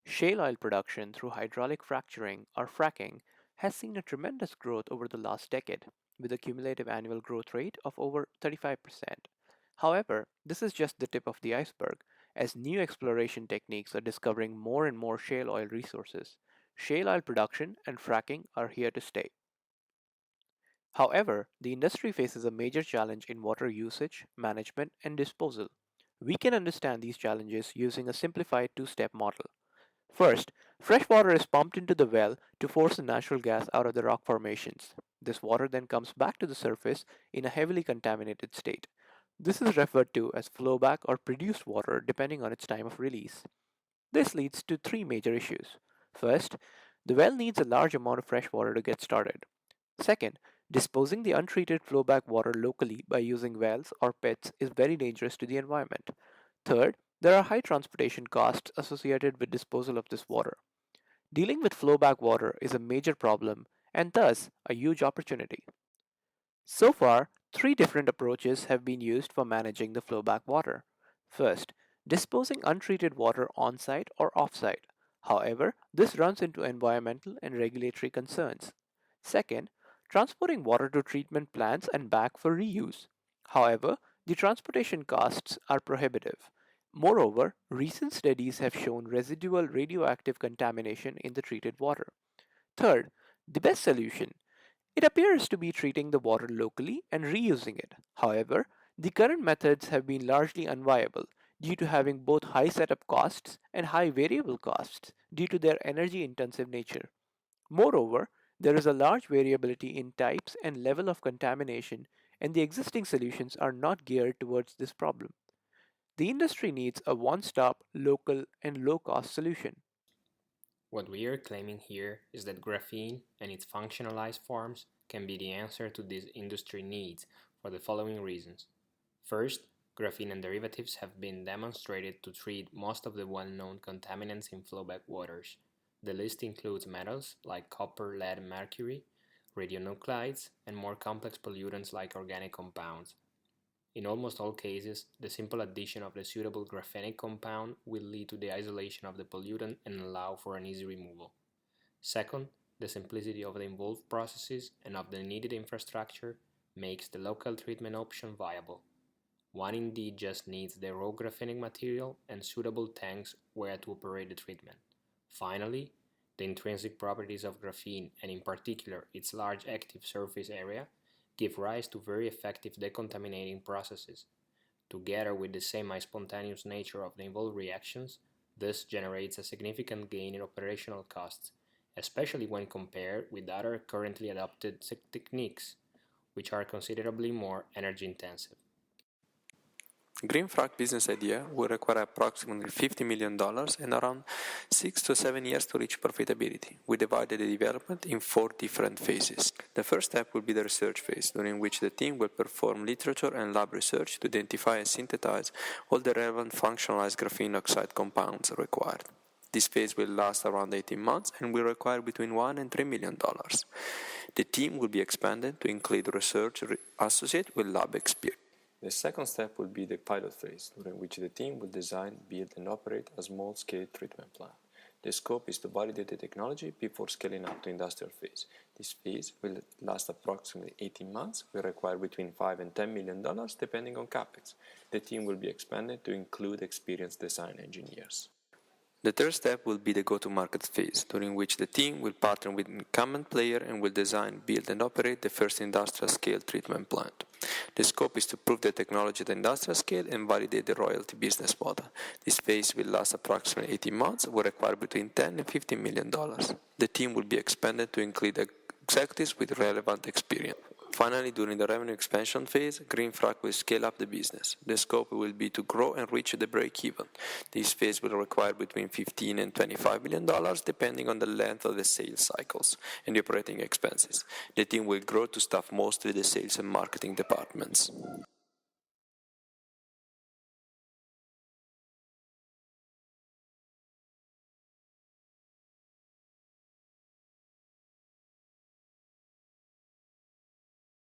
Shale oil production through hydraulic fracturing or fracking has seen a tremendous growth over the last decade, with a cumulative annual growth rate of over 35%. However, this is just the tip of the iceberg, as new exploration techniques are discovering more and more shale oil resources. Shale oil production and fracking are here to stay. However, the industry faces a major challenge in water usage, management, and disposal. We can understand these challenges using a simplified two-step model. First, fresh water is pumped into the well to force the natural gas out of the rock formations. This water then comes back to the surface in a heavily contaminated state. This is referred to as flowback or produced water depending on its time of release. This leads to three major issues. First, the well needs a large amount of fresh water to get started. Second, disposing the untreated flowback water locally by using wells or pits is very dangerous to the environment. Third, there are high transportation costs associated with disposal of this water. Dealing with flowback water is a major problem and thus a huge opportunity. So far, three different approaches have been used for managing the flowback water. First, disposing untreated water on site or off site. However, this runs into environmental and regulatory concerns. Second, transporting water to treatment plants and back for reuse. However, the transportation costs are prohibitive. Moreover, recent studies have shown residual radioactive contamination in the treated water. Third, the best solution. It appears to be treating the water locally and reusing it. However, the current methods have been largely unviable due to having both high setup costs and high variable costs due to their energy intensive nature. Moreover, there is a large variability in types and level of contamination, and the existing solutions are not geared towards this problem. The industry needs a one stop, local, and low cost solution. What we are claiming here is that graphene and its functionalized forms can be the answer to these industry needs for the following reasons. First, graphene and derivatives have been demonstrated to treat most of the well-known contaminants in flowback waters. The list includes metals like copper, lead, and mercury, radionuclides, and more complex pollutants like organic compounds. In almost all cases, the simple addition of the suitable graphenic compound will lead to the isolation of the pollutant and allow for an easy removal. Second, the simplicity of the involved processes and of the needed infrastructure makes the local treatment option viable. One indeed just needs the raw graphenic material and suitable tanks where to operate the treatment. Finally, the intrinsic properties of graphene, and in particular its large active surface area, give rise to very effective decontaminating processes. Together with the semi-spontaneous nature of the involved reactions, this generates a significant gain in operational costs, especially when compared with other currently adopted techniques, which are considerably more energy intensive. GreenFrog business idea will require approximately $50 million and around 6 to 7 years to reach profitability. We divided the development in 4 different phases. The first step will be the research phase, during which the team will perform literature and lab research to identify and synthesize all the relevant functionalized graphene oxide compounds required. This phase will last around 18 months and will require between $1 and $3 million. The team will be expanded to include research associated with lab experience. The second step will be the pilot phase, during which the team will design, build, and operate a small-scale treatment plant. The scope is to validate the technology before scaling up to industrial phase. This phase will last approximately 18 months, will require between $5 and $10 million depending on capex. The team will be expanded to include experienced design engineers. The third step will be the go-to-market phase, during which the team will partner with an incumbent player and will design, build, and operate the first industrial-scale treatment plant. The scope is to prove the technology at industrial scale and validate the royalty business model. This phase will last approximately 18 months, will require between $10 and $15 million. The team will be expanded to include executives with relevant experience. Finally, during the revenue expansion phase, GreenFrog will scale up the business. The scope will be to grow and reach the break-even. This phase will require between $15 and $25 million, depending on the length of the sales cycles and the operating expenses. The team will grow to staff mostly the sales and marketing departments.